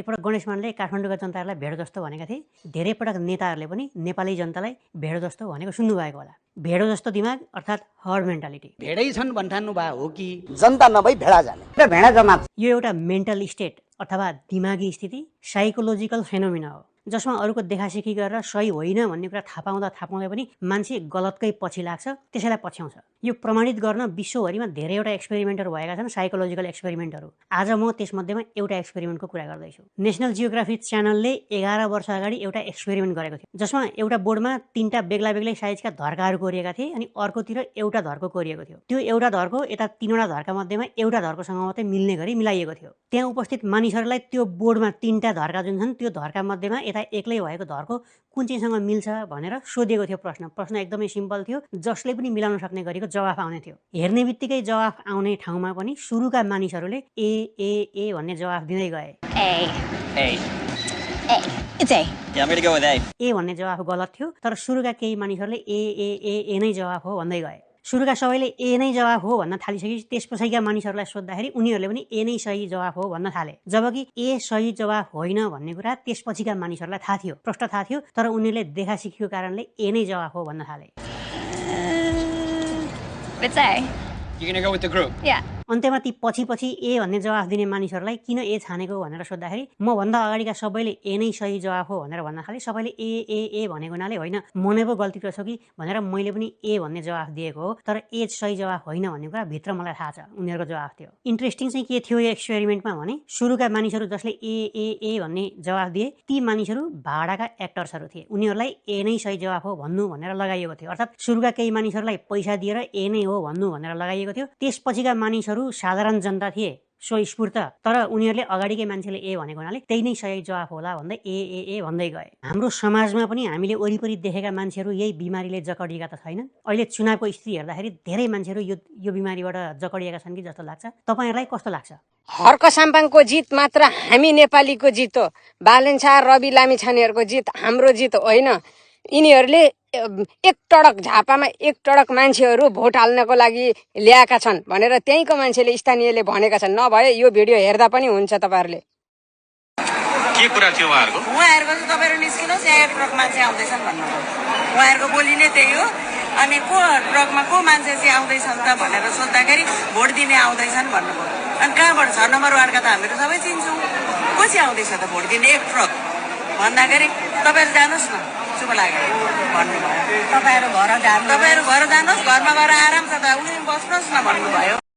एकपटक गणेश मानले काठमाडौँका जनताहरूलाई भेड जस्तो भनेका थिए। धेरै पटक नेताहरूले पनि नेपाली जनतालाई भेड जस्तो भनेको सुन्नुभएको होला। भेडो जस्तो दिमाग अर्थात् हर्ड मेन्टालिटी। भेडै छन् भन्ठान्नु भए हो कि जनता नभई भेडा जाने र भेडा जमात। यो एउटा मेन्टल स्टेट अथवा दिमागी स्थिति, साइकोलोजिकल फेनोमिना हो जसमा अरूको देखासेखी गरेर सही होइन भन्ने कुरा थाहा पाउँदा पनि मान्छे गलतकै पछि लाग्छ, त्यसैलाई पछ्याउँछ। यो प्रमाणित गर्न विश्वभरिमा धेरैवटा एक्सपेरिमेन्टहरू भएका छन्, साइकोलोजिकल एक्सपेरिमेन्टहरू। आज म त्यसमध्येमा एउटा एक्सपेरिमेन्टको कुरा गर्दैछु। नेसनल जियोग्राफी च्यानलले 11 वर्ष अगाडि एउटा एक्सपेरिमेन्ट गरेको थियो जसमा एउटा बोर्डमा 3टा बेग्ला बेग्लै साइजका धर्काहरू कोरिएका थिए अनि अर्कोतिर एउटा धर्को कोरिएको थियो। त्यो एउटा धर्को यता 3वटा धर्का मध्येमा एउटा धर्कोसँग मात्रै मिल्ने गरी मिलाइएको थियो। त्यहाँ उपस्थित मानिसहरूलाई त्यो बोर्डमा 3टा धर्का जुन छन् त्यो धर्का मध्येमा यता एक्लै भएको धर्को कुन चाहिँसँग मिल्छ भनेर सोधिएको थियो। प्रश्न एकदमै सिम्पल थियो, जसले पनि मिलाउन सक्ने गरेको जवाफ आउने थियो। हेर्ने बित्तिकै जवाफ आउने ठाउँमा पनि सुरुका मानिसहरूले ए भन्ने जवाफ दिँदै गए। ए भन्ने जवाफ गलत थियो, तर सुरुका केही मानिसहरूले ए नै जवाफ हो भन्दै गए। सुरुका सबैले ए नै जवाफ हो भन्न थालिसकेपछि त्यसपछिका मानिसहरूलाई सोद्धाखेरि उनीहरूले पनि ए नै सही जवाफ हो भन्न थाले। जबकि ए सही जवाफ होइन भन्ने कुरा त्यसपछिका मानिसहरूलाई थाहा थियो, प्रष्ट थाहा थियो, तर उनीहरूले देखासिखीको कारणले ए नै जवाफ हो भन्न थाले। अन्त्यमा ती पछि ए भन्ने जवाफ दिने मानिसहरूलाई किन ए छानेको भनेर सोद्धाखेरि म भन्दा अगाडिका सबैले ए नै सही जवाफ हो भनेर भन्न थाले। सबैले ए भनेको हुनाले होइन म नै पो गल्ती रहेछ कि भनेर मैले पनि ए भन्ने जवाफ दिएको हो, तर ए सही जवाफ होइन भन्ने कुरा भित्र मलाई थाहा छ उनीहरूको जवाफ थियो। इन्ट्रेस्टिङ चाहिँ के थियो यो एक्सपेरिमेन्टमा भने सुरुका मानिसहरू जसले ए भन्ने जवाफ दिए ती मानिसहरू भाडाका एक्टर्सहरू थिए। उनीहरूलाई ए नै सही जवाफ हो भन्नु भनेर लगाइएको थियो। अर्थात् सुरुका केही मानिसहरूलाई पैसा दिएर ए नै हो भन्नु भनेर लगाइएको थियो। त्यसपछिका मानिसहरू साधारण जनता थिए, स्वस्फूर्त, तर उनीहरूले अगाडिकै मान्छेले ए भनेको हुनाले त्यही नै सही जवाफ होला भन्दै ए भन्दै गए। हाम्रो समाजमा पनि हामीले वरिपरि देखेका मान्छेहरू यही बिमारीले जकडिएका त छैनन्। अहिले चुनावको स्थिति हेर्दाखेरि धेरै मान्छेहरू यो बिमारीबाट जकडिएका छन् कि जस्तो लाग्छ। तपाईँहरूलाई कस्तो लाग्छ? हर्क साम्पाङको जित मात्र हामी नेपालीको जित हो, बालेन्छा रवि लामिछानेहरूको जित हाम्रो जित होइन। यिनीहरूले एक टडक झापामा एक टडक मान्छेहरू भोट हाल्नको लागि ल्याएका छन् भनेर त्यहीँको मान्छेले स्थानीयले भनेका छन्। नभए यो भिडियो हेर्दा पनि हुन्छ। तपाईँहरूले के कुरा थियो उहाँहरूको चाहिँ तपाईँहरू निस्किनुहोस्, यहाँ ट्रक मान्छे आउँदैछन् भन्नुभयो। उहाँहरूको बोली नै त्यही हो। अनि को ट्रकमा को मान्छे चाहिँ आउँदैछन् त भनेर सोद्धाखेरि भोट दिने आउँदैछन् भन्नुभयो। अनि कहाँबाट 6 नम्बर वार्डका त हामीहरू सबै चिन्छौँ, को चाहिँ आउँदैछ त भोट दिने एक ट्रक भन्दाखेरि तपाईँहरू जानुहोस् न चुप लाग्यो भन्नुभयो। तपाईँहरू घर जानुहोस्, घरमा गएर आराम छ त उनी बस्नुहोस् न भन्नुभयो।